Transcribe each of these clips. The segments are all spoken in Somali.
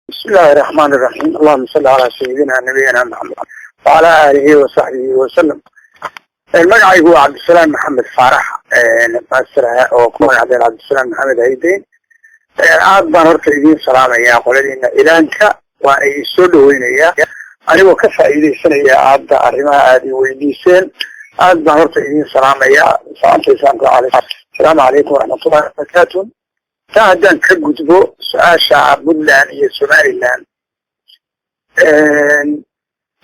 بسم الله الرحمن الرحيم. اللهم صل على سيدنا نبينا محمد وعلى آله وصحبه وسلم. المقعي هو عبد السلام محمد فارح نفسرها وكون عبد السلام محمد هيدين aad baan horta idiin salaamayaa qoladiina ilaanka waa ay soo dhaweynaya anigoo ka faa'iideysanaya aad arrimaha aad weydiiseen aad baan horta idiin salaamayaa salaamtaysan assalaamu calaykum waraxmatullaahi wabarakaatuh haddaan ka gudbo su-aasha Puntland iyo Somaliland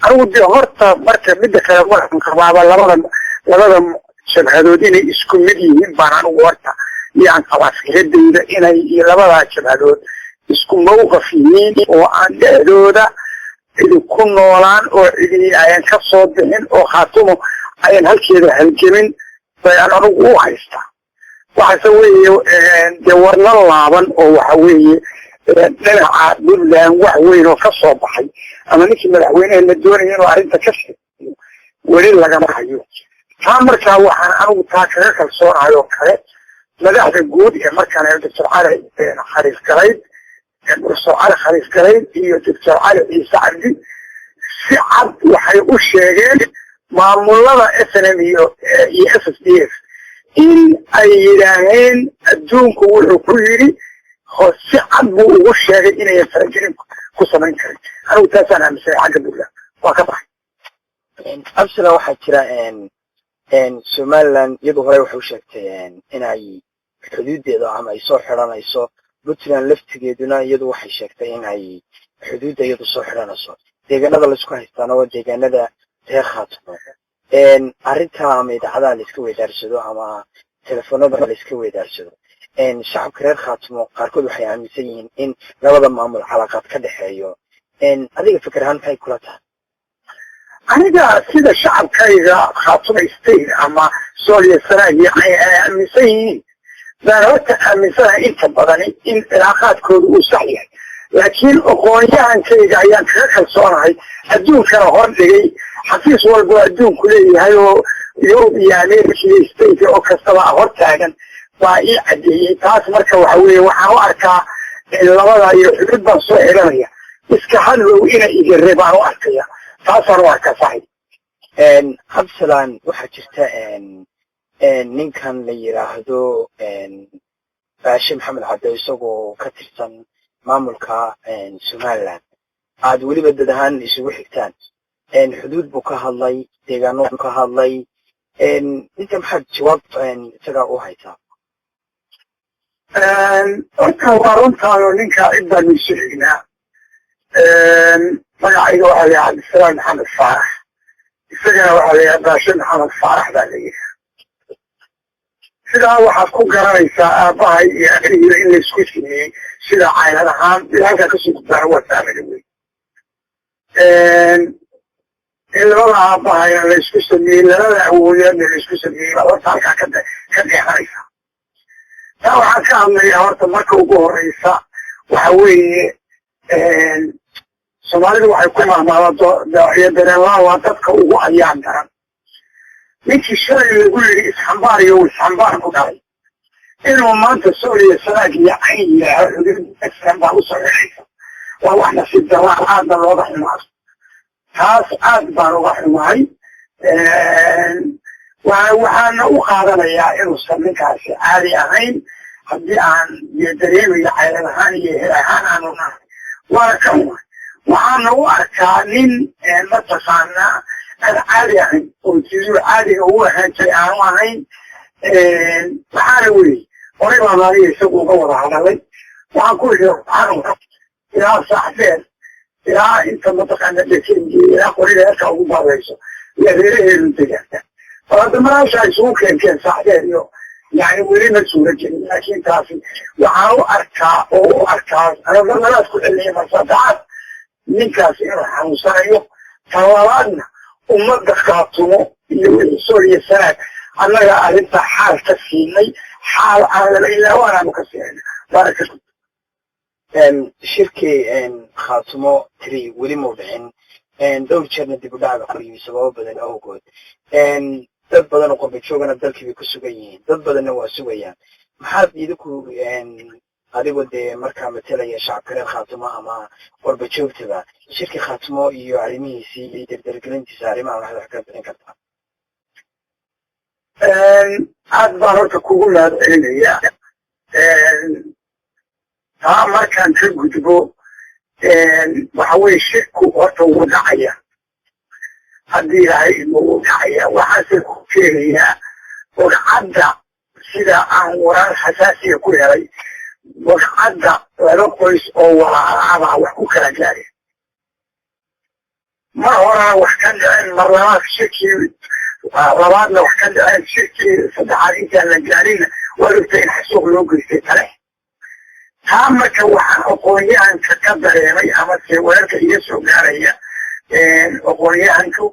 anigu dee horta marka midda kale waxaan qabaaba labada shabhadood inay isku mid yihiin baan anigu horta yaan qabaa fikradeyda inay labada jabhadood isku mowqif yihiin oo aan dhexdooda cidi ku noolaan oo cidi ayaan ka soo bixin oo khaatumo ayaan halkeeda halgamin bayaan anigu u haystaa waxaase weeye dee warna laaban oo waxa weeye dhinaca Puntland wax weyn oo ka soo baxay ama ninkii madaxweynaha la doonaya inuu arrinta ka shaqeeyo weli lagama hayo taa markaa waxaan anigu taa kaga kalsoonahay oo kale madaxda guud ee markaan Dr. Cali Khaliif Garayd iyo Dr. Cali Ciise Cabdi si cad waxay u sheegeen maamulada SNM iyo SSDF in ay yidhaaheen adduunku wuxuu ku yidhi si cad buu ugu sheegay inay faragelin ku samayn karin anigu taasaan aaminsanay xagga Puntland waa ka baxay absala waxaa jira Somaliland iyadu hore waxay u sheegtay inay xuduudeeda ama ay soo xiranayso Puntland laftigeeduna iyadu waxay sheegtay inay xuduudda iyadu soo xiranayso deegaanada la isku haystaana waa deegaanada reer Khaatumo arrinta ama idaacadaha la iska weydaarsado ama telefoonada la iska weydaarsado shacabka reer Khaatumo qaarkood waxay aaminsan yihiin in labada maamul calaaqaad ka dhexeeyo adiga fikir ahaan maxay kula tahay aniga sida shacabkayga Khaatumo state ama Soomaaliya saraahi ay aaminsan yihiin baan horta aaminsanahay inta badani in cilaaqaadkooda uu sax yahay laakiin aqoonyahankayga ayaan kaga kalsoonahay adduunkana hor dhigay xafiis walba adduunku leeyahay oo Yurub iyo Ameerika iyo state oo kastaba hor taagan waa ii cadeeyay taas marka waxa weeye waxaan u arkaa labada iyo xuduud baan soo xiranaya iska hadlow ina iga reebaan u arkaya taasaan u arkaa saxiib Absalan waxaa jirta ninkan la yiraahdo Baashe Maxamed Cabdi isagoo ka tirsan maamulka Somaliland aad weliba dad ahaan isugu xigtaan xuduud buu ka hadlay deegaano ka hadlay inta maxaad jawaab isaga u haysaa horta waa runtaano ninka cid baan isu xignaa magacayga waxaa la yidhaha Cabdisalaam Maxamed Faarax isagana waxaa la yidhaha Baashe Maxamed Faarax baa la yidhaha sidaa waxaad ku garanaysaa aabbahay iyo akhrihiina in laysku sameeyey sida caylad ahaan halkaa kasoo gudbaana waa saamada wey in labada aabbahayna laysku sameeyey labada awoodeedna laysku sameeyey baa horta halkaa ka dheexanaysaa taa waxaan ka hadlayaa horta marka ugu horeysa waxa weeye Soomaalidu waxay ku mahmaadaan iyo dareenlaa waa dadka ugu ayaan daran ninkii shalay lagu yidhi isxambaar iyo isxambaar ku dhalay inuu maanta Soomaaliya sanaag iyo cayn yahay xuduud askan baa u soo xiraysa waa wax nasiib darro aadna looga xumaado taas aad baan uga xumahay waxaana u qaadanayaa inuusan ninkaasi caadi ahayn haddii aan dareemayo caylad ahaan iyo hel ahaan aanu nahay waana ka xumahay waxaana u arkaa nin mataqaanaa aan caadi ahayn oo siduu caadiga ugu ahaan jiray aanu ahayn waxaana weeye horay baan aniga isagu uga wada hadalay waxaan ku yidhi ilaa saaxdeer ilaa inta mataqaana dekenjiye ilaa qorida halkaa ugu baadayso iyo reeraheedu degaanta bal hadda maraashaa isugu keenkeen saaxdeer iyo yani weli ma suura jirin laakiin taasi waxaan u arkaa oo u arkaa anamalaad ku celiniya marsadacaad ninkaasi inuu xanuunsanayo talabaadna ummadda Khaatumo iyo Soomaaliya sanaag annaga arrinta xaal ka siinay xaal aan ilaa waanu ka siinay baraka shirkii Khaatumo 3 weli ma dhicin dhowr jeerna dib u dhaca ku yimid sababo badan awgood dad badan oo qurba joogana dalkii ku sugan yihiin dad badanna waa sugayaan maxaad idinku adigoo dee markaa matalaya shacabka reer khaatumo ama warba joogtaba shirkii khaatumo iyo arrimihiisii iyo dardargelintiisa arrimaha waxaad wax ka bixin kartaa aad baan horta kugu mahadcelinayaa taa markaan ka gudbo waxa weye shirku horta wuu dhacaya haddii ilaahay wuu dhacaya waxaase ku keenayaa wagcadda sida aan warar xasaasiya ku helay wagcadda laba qoys oo walaalaabaa wax ku kala gaareen mar horena wax ka dhiceen mar labaad shirkii labaadna wax ka dhiceen shirkii saddexaad intaan la gaarinna waa ogta in xasuuq loo geystay tale taa marka waxaan aqoon-yahanka ka dareemay amase wararka iga soo gaaraya aqoon-yahanku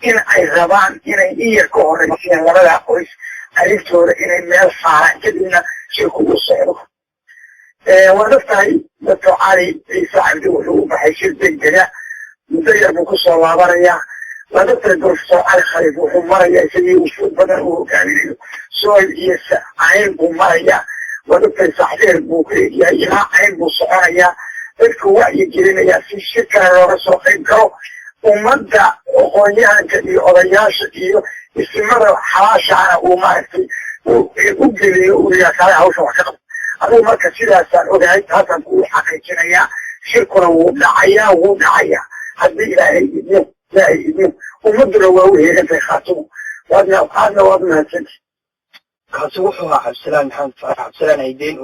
in ay rabaan inay iyar ka horreysiyeen labadaa qoys arrintooda inay meel saaraan kadibna shirku u socdo waad ogtahay doctor cali ciise cabdi wuxuu u baxay shir degdega muddo yar buu kusoo laabanayaa waad ogtahay professor cali khaliif wuxuu marayaa isagii ufuud badan uu hogaaminayo sool iyo cayn buu marayaa waad ogtahay saxdeer buu ka egyahay ilaa cayn buu soconayaa dadku wacyi gelinayaa si shirkana looga soo qayb galo ummadda aqoon-yahanka iyo odayaasha iyo isimada xalaashaana uu maaragtay u geliyo uu yihaa kale hawsha wax ka qabto adigu marka sidaasaan ogahay taasaan kuu xaqiijinayaa shirkuna wuu dhacayaa haddii ilaahay idmo ummadduna waa u heegantahay khaatumo aadna waad mahadsanti kaasi wuxuu ahaa cabdisalaan maxamed faarax cabdisalaan haydeyn